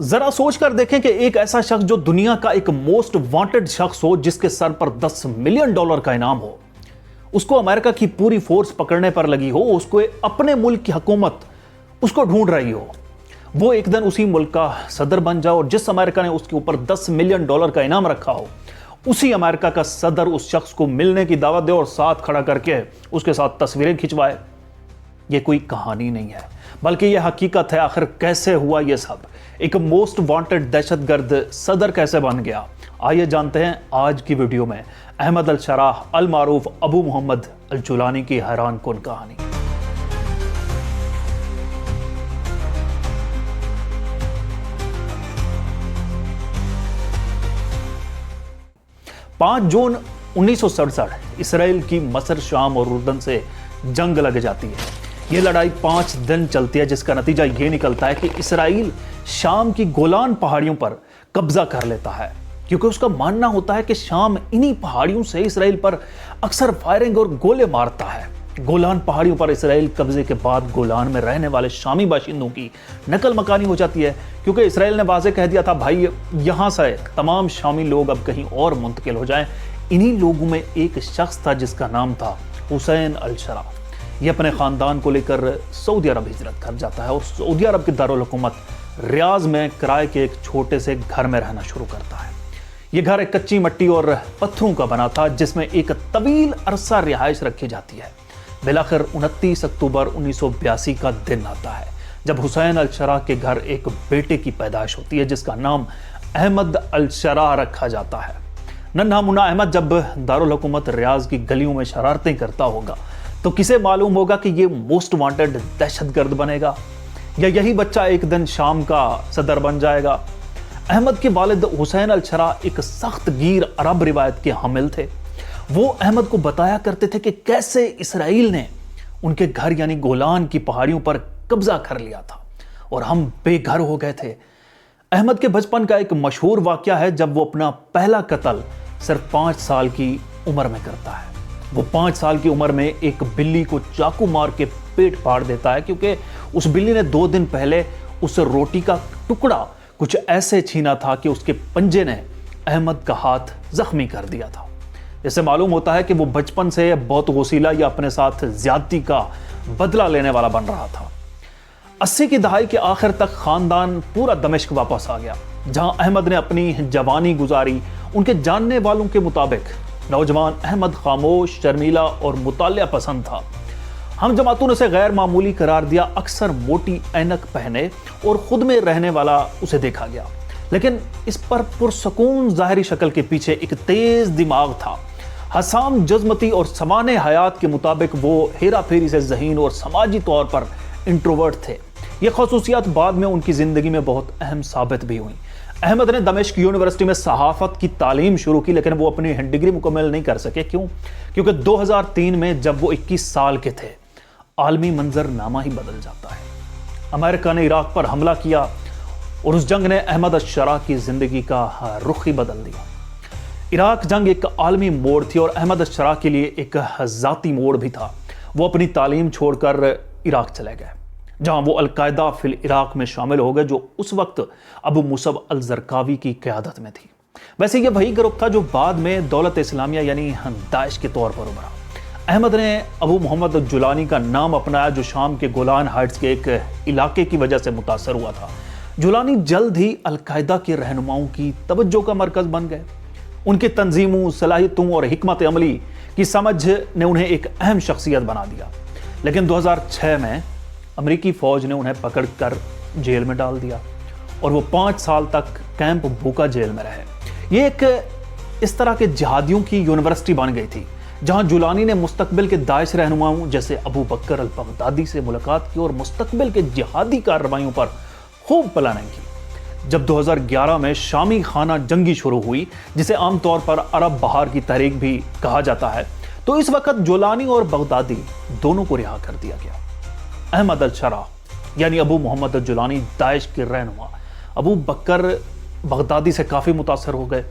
ذرا سوچ کر دیکھیں کہ ایک ایسا شخص جو دنیا کا ایک موسٹ وانٹڈ شخص ہو، جس کے سر پر $10 ملین کا انعام ہو، اس کو امریکہ کی پوری فورس پکڑنے پر لگی ہو، اس کو اپنے ملک کی حکومت اس کو ڈھونڈ رہی ہو، وہ ایک دن اسی ملک کا صدر بن جائے، اور جس امریکہ نے اس کے اوپر $10 ملین کا انعام رکھا ہو، اسی امریکہ کا صدر اس شخص کو ملنے کی دعوت دے اور ساتھ کھڑا کر کے اس کے ساتھ تصویریں کھنچوائے۔ یہ کوئی کہانی نہیں ہے، بلکہ یہ حقیقت ہے۔ آخر کیسے ہوا یہ سب؟ ایک موسٹ وانٹڈ دہشت گرد صدر کیسے بن گیا؟ آئیے جانتے ہیں آج کی ویڈیو میں احمد الشراح المعروف ابو محمد الجولانی کی حیران کن کہانی۔ 5 جون 1967 اسرائیل کی مصر، شام اور اردن سے جنگ لگ جاتی ہے۔ یہ لڑائی 5 دن چلتی ہے، جس کا نتیجہ یہ نکلتا ہے کہ اسرائیل شام کی گولان پہاڑیوں پر قبضہ کر لیتا ہے، کیونکہ اس کا ماننا ہوتا ہے کہ شام انہی پہاڑیوں سے اسرائیل پر اکثر فائرنگ اور گولے مارتا ہے۔ گولان پہاڑیوں پر اسرائیل قبضے کے بعد گولان میں رہنے والے شامی باشندوں کی نقل مکانی ہو جاتی ہے، کیونکہ اسرائیل نے واضح کہہ دیا تھا بھائی یہاں سے تمام شامی لوگ اب کہیں اور منتقل ہو جائیں۔ انہی لوگوں میں ایک شخص تھا جس کا نام تھا حسین الشراح۔ یہ اپنے خاندان کو لے کر سعودی عرب ہجرت کر جاتا ہے اور سعودی عرب کے دارالحکومت ریاض میں کرائے کے ایک چھوٹے سے گھر میں رہنا شروع کرتا ہے۔ یہ گھر ایک کچی مٹی اور پتھروں کا بنا تھا، جس میں ایک طویل عرصہ رہائش رکھی جاتی ہے۔ بالآخر 29 اکتوبر 1982 کا دن آتا ہے جب حسین الشراح کے گھر ایک بیٹے کی پیدائش ہوتی ہے، جس کا نام احمد الشراح رکھا جاتا ہے۔ ننھا منا احمد جب دارالحکومت ریاض کی گلیوں میں شرارتیں کرتا ہوگا تو کسے معلوم ہوگا کہ یہ موسٹ وانٹڈ دہشت گرد بنے گا، یا یہی بچہ ایک دن شام کا صدر بن جائے گا۔ احمد کے والد حسین الشراح ایک سخت گیر عرب روایت کے حامل تھے۔ وہ احمد کو بتایا کرتے تھے کہ کیسے اسرائیل نے ان کے گھر یعنی گولان کی پہاڑیوں پر قبضہ کر لیا تھا اور ہم بے گھر ہو گئے تھے۔ احمد کے بچپن کا ایک مشہور واقعہ ہے جب وہ اپنا پہلا قتل صرف 5 سال کی عمر میں کرتا ہے۔ وہ 5 سال کی عمر میں ایک بلی کو چاقو مار کے پیٹ پھاڑ دیتا ہے، کیونکہ اس بلی نے 2 دن پہلے اس روٹی کا ٹکڑا کچھ ایسے چھینا تھا کہ اس کے پنجے نے احمد کا ہاتھ زخمی کر دیا تھا۔ اس سے معلوم ہوتا ہے کہ وہ بچپن سے بہت غصیلا یا اپنے ساتھ زیادتی کا بدلہ لینے والا بن رہا تھا۔ 80 کی دہائی کے آخر تک خاندان پورا دمشق واپس آ گیا، جہاں احمد نے اپنی جوانی گزاری۔ ان کے جاننے والوں کے مطابق نوجوان احمد خاموش، شرمیلا اور مطالعہ پسند تھا۔ ہم جماعتوں نے اسے غیر معمولی قرار دیا۔ اکثر موٹی اینک پہنے اور خود میں رہنے والا اسے دیکھا گیا، لیکن اس پر پرسکون ظاہری شکل کے پیچھے ایک تیز دماغ تھا۔ حسام جزمتی اور سمانح حیات کے مطابق وہ ہیرا پھیری سے ذہین اور سماجی طور پر انٹروورٹ تھے۔ یہ خصوصیات بعد میں ان کی زندگی میں بہت اہم ثابت بھی ہوئیں۔ احمد نے دمشق یونیورسٹی میں صحافت کی تعلیم شروع کی، لیکن وہ اپنی ڈگری مکمل نہیں کر سکے۔ کیونکہ 2003 میں جب وہ 21 سال کے تھے، عالمی منظر نامہ ہی بدل جاتا ہے۔ امریکہ نے عراق پر حملہ کیا اور اس جنگ نے احمد الشراح کی زندگی کا رخ ہی بدل دیا۔ عراق جنگ ایک عالمی موڑ تھی اور احمد الشراح کے لیے ایک ذاتی موڑ بھی تھا۔ وہ اپنی تعلیم چھوڑ کر عراق چلے گئے، جہاں وہ القاعدہ فی العراق میں شامل ہو گئے، جو اس وقت ابو مصعب الزرقاوی کی قیادت میں تھی۔ ویسے یہ وہی گروپ تھا جو بعد میں دولت اسلامیہ یعنی داعش کے طور پر ابھرا۔ احمد نے ابو محمد الجولانی کا نام اپنایا، جو شام کے گولان ہائٹس کے ایک علاقے کی وجہ سے متاثر ہوا تھا۔ جولانی جلد ہی القاعدہ کے رہنماؤں کی توجہ کا مرکز بن گئے۔ ان کی تنظیموں، صلاحیتوں اور حکمت عملی کی سمجھ نے انہیں ایک اہم شخصیت بنا دیا۔ لیکن 2006 میں امریکی فوج نے انہیں پکڑ کر جیل میں ڈال دیا اور وہ 5 سال تک کیمپ بوکا جیل میں رہے۔ یہ ایک اس طرح کے جہادیوں کی یونیورسٹی بن گئی تھی، جہاں جولانی نے مستقبل کے داعش رہنماؤں جیسے ابو بکر البغدادی سے ملاقات کی اور مستقبل کے جہادی کارروائیوں پر خوب پلاننگ کی۔ جب 2011 میں شامی خانہ جنگی شروع ہوئی، جسے عام طور پر عرب بہار کی تحریک بھی کہا جاتا ہے، تو اس وقت جولانی اور بغدادی دونوں کو رہا کر دیا گیا۔ احمد الشراح یعنی ابو محمد الجولانی داعش کے رہنما ابو بکر بغدادی سے کافی متاثر ہو گئے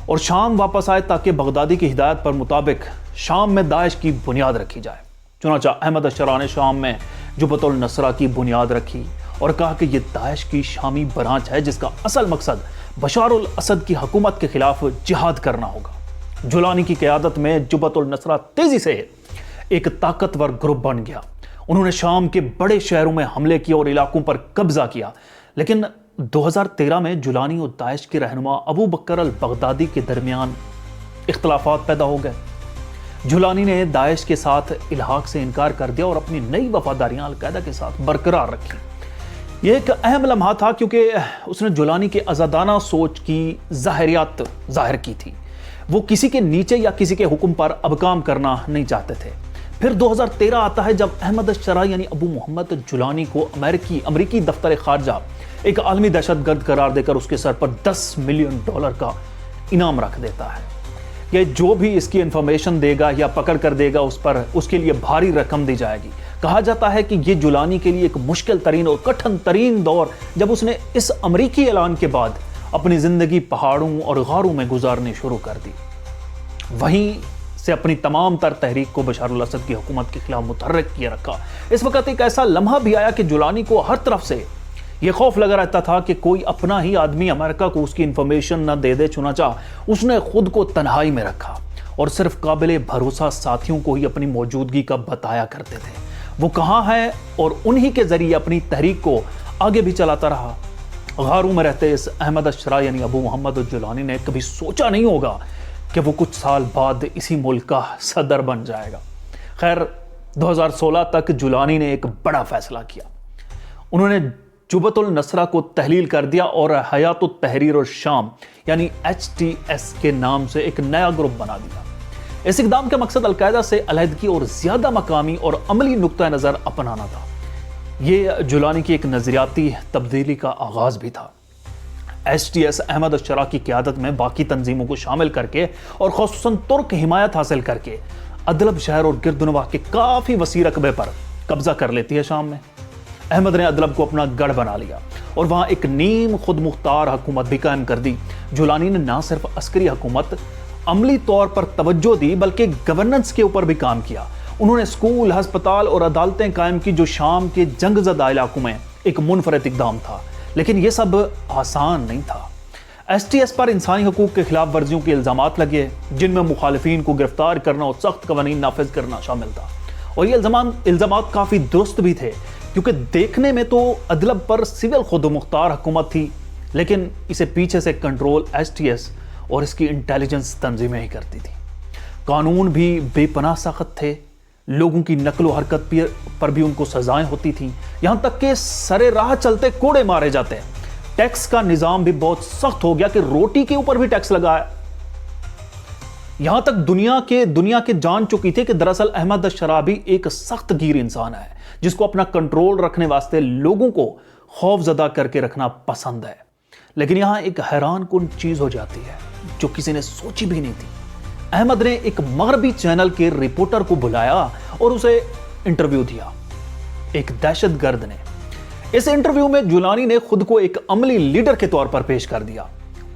اور شام واپس آئے تاکہ بغدادی کی ہدایت پر مطابق شام میں داعش کی بنیاد رکھی جائے۔ چنانچہ احمد الشراح نے شام میں جبہت النصرہ کی بنیاد رکھی اور کہا کہ یہ داعش کی شامی برانچ ہے جس کا اصل مقصد بشار الاسد کی حکومت کے خلاف جہاد کرنا ہوگا۔ جولانی کی قیادت میں جبہت النصرہ تیزی سے ایک طاقتور گروپ بن گیا۔ انہوں نے شام کے بڑے شہروں میں حملے کیے اور علاقوں پر قبضہ کیا، لیکن 2013 میں جولانی اور داعش کے رہنما ابو بکر البغدادی کے درمیان اختلافات پیدا ہو گئے۔ جولانی نے داعش کے ساتھ الحاق سے انکار کر دیا اور اپنی نئی وفاداریاں القاعدہ کے ساتھ برقرار رکھی۔ یہ ایک اہم لمحہ تھا کیونکہ اس نے جولانی کے آزادانہ سوچ کی ظاہریات ظاہر کی تھی۔ وہ کسی کے نیچے یا کسی کے حکم پر اب کام کرنا نہیں چاہتے تھے۔ پھر 2013 آتا ہے جب احمد الشرع یعنی ابو محمد جولانی کو امریکی دفتر خارجہ ایک عالمی دہشت گرد قرار دے کر اس کے سر پر $10 ملین کا انعام رکھ دیتا ہے۔ یہ جو بھی اس کی انفارمیشن دے گا یا پکڑ کر دے گا اس کے لیے بھاری رقم دی جائے گی۔ کہا جاتا ہے کہ یہ جولانی کے لیے ایک مشکل ترین اور کٹھن ترین دور جب اس نے اس امریکی اعلان کے بعد اپنی زندگی پہاڑوں اور غاروں میں گزارنی شروع کر دی۔ وہیں سے اپنی تمام تر تحریک کو بشار الاسد کی حکومت کے خلاف متحرک کیے رکھا۔ اس وقت ایک ایسا لمحہ بھی آیا کہ جولانی کو ہر طرف سے یہ خوف لگا رہتا تھا کہ کوئی اپنا ہی آدمی امریکہ کو اس کی انفارمیشن نہ دے دے، چنانچہ اس نے خود کو تنہائی میں رکھا اور صرف قابل بھروسہ ساتھیوں کو ہی اپنی موجودگی کا بتایا کرتے تھے۔ وہ کہاں ہے اور انہی کے ذریعے اپنی تحریک کو آگے بھی چلاتا رہا۔ غاروں میں رہتے اس احمد الشرع یعنی ابو محمد جولانی نے کبھی سوچا نہیں ہوگا کہ وہ کچھ سال بعد اسی ملک کا صدر بن جائے گا۔ خیر 2016 تک جولانی نے ایک بڑا فیصلہ کیا۔ انہوں نے جبہت النصرہ کو تحلیل کر دیا اور حیات التحریر الشام یعنی HTS کے نام سے ایک نیا گروپ بنا دیا۔ اس اقدام کا مقصد القاعدہ سے علیحدگی اور زیادہ مقامی اور عملی نقطہ نظر اپنانا تھا۔ یہ جولانی کی ایک نظریاتی تبدیلی کا آغاز بھی تھا۔ HTS احمد الشرع کی قیادت میں باقی تنظیموں کو شامل کر کے اور خصوصاً ترک حمایت حاصل کر کے ادلب شہر اور گردنواح کے کافی وسیع رقبے پر قبضہ کر لیتی ہے۔ شام میں احمد نے ادلب کو اپنا گڑھ بنا لیا اور وہاں ایک نیم خود مختار حکومت بھی قائم کر دی۔ جولانی نے نہ صرف عسکری حکومت عملی طور پر توجہ دی بلکہ گورننس کے اوپر بھی کام کیا۔ انہوں نے اسکول، ہسپتال اور عدالتیں قائم کی جو شام کے جنگ زدہ علاقوں میں ایک منفرد اقدام تھا، لیکن یہ سب آسان نہیں تھا۔ HTS پر انسانی حقوق کے خلاف ورزیوں کے الزامات لگے جن میں مخالفین کو گرفتار کرنا اور سخت قوانین نافذ کرنا شامل تھا، اور یہ الزامات کافی درست بھی تھے کیونکہ دیکھنے میں تو ادلب پر سول خود مختار حکومت تھی، لیکن اسے پیچھے سے کنٹرول HTS اور اس کی انٹیلیجنس تنظیمیں ہی کرتی تھی۔ قانون بھی بے پناہ سخت تھے، لوگوں کی نقل و حرکت پر بھی ان کو سزائیں ہوتی تھیں، یہاں تک کہ سرے راہ چلتے کوڑے مارے جاتے ہیں۔ ٹیکس کا نظام بھی بہت سخت ہو گیا کہ روٹی کے اوپر بھی ٹیکس لگایا۔ یہاں تک دنیا کے جان چکی تھی کہ دراصل احمد الشرع بھی ایک سخت گیر انسان ہے جس کو اپنا کنٹرول رکھنے واسطے لوگوں کو خوف زدہ کر کے رکھنا پسند ہے۔ لیکن یہاں ایک حیران کن چیز ہو جاتی ہے جو کسی نے سوچی بھی نہیں تھی۔ احمد نے ایک مغربی چینل کے رپورٹر کو بلایا اور اسے انٹرویو دیا، ایک دہشت گرد نے۔ اس انٹرویو میں جولانی نے خود کو ایک عملی لیڈر کے طور پر پیش کر دیا۔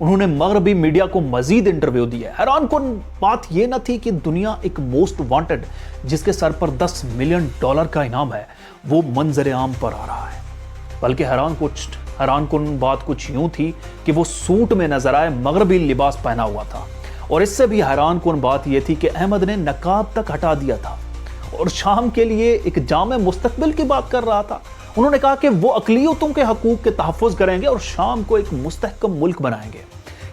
انہوں نے مغربی میڈیا کو مزید انٹرویو دیا۔ حیران کن بات یہ نہ تھی کہ دنیا ایک موسٹ وانٹڈ جس کے سر پر $10 ملین کا انعام ہے وہ منظر عام پر آ رہا ہے، بلکہ حیران کن بات کچھ یوں تھی کہ وہ سوٹ میں نظر آئے، مغربی لباس پہنا ہوا تھا، اور اس سے بھی حیران کن بات یہ تھی کہ احمد نے نقاب تک ہٹا دیا تھا اور شام کے لیے ایک جامع مستقبل کی بات کر رہا تھا۔ انہوں نے کہا کہ وہ اقلیتوں کے حقوق کے تحفظ کریں گے اور شام کو ایک مستحکم ملک بنائیں گے۔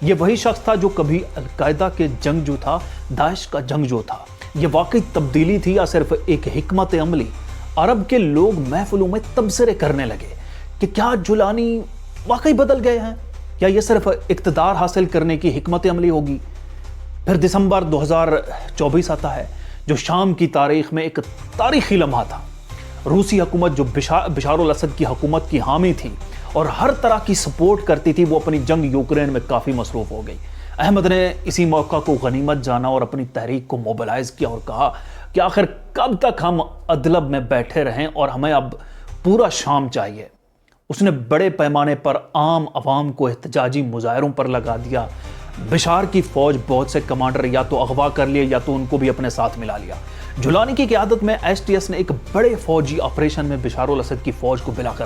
یہ وہی شخص تھا جو کبھی القاعدہ کے جنگجو تھا، داعش کا جنگجو تھا۔ یہ واقعی تبدیلی تھی یا صرف ایک حکمت عملی؟ عرب کے لوگ محفلوں میں تبصرے کرنے لگے کہ کیا جولانی واقعی بدل گئے ہیں یا یہ صرف اقتدار حاصل کرنے کی حکمت عملی ہوگی۔ پھر دسمبر 2024 آتا ہے جو شام کی تاریخ میں ایک تاریخی لمحہ تھا۔ روسی حکومت جو بشار الاسد کی حکومت کی حامی تھی اور ہر طرح کی سپورٹ کرتی تھی، وہ اپنی جنگ یوکرین میں کافی مصروف ہو گئی۔ احمد نے اسی موقع کو غنیمت جانا اور اپنی تحریک کو موبلائز کیا اور کہا کہ آخر کب تک ہم ادلب میں بیٹھے رہیں اور ہمیں اب پورا شام چاہیے۔ اس نے بڑے پیمانے پر عام عوام کو احتجاجی مظاہروں پر لگا دیا۔ بشار کی فوج بہت سے کمانڈر یا تو اغوا کر لیے یا تو ان کو بھی اپنے ساتھ ملا لیا۔ جولانی کی قیادت میں HTS نے ایک بڑے فوجی آپریشن میں بشار الاسد کی فوج کو بلا کر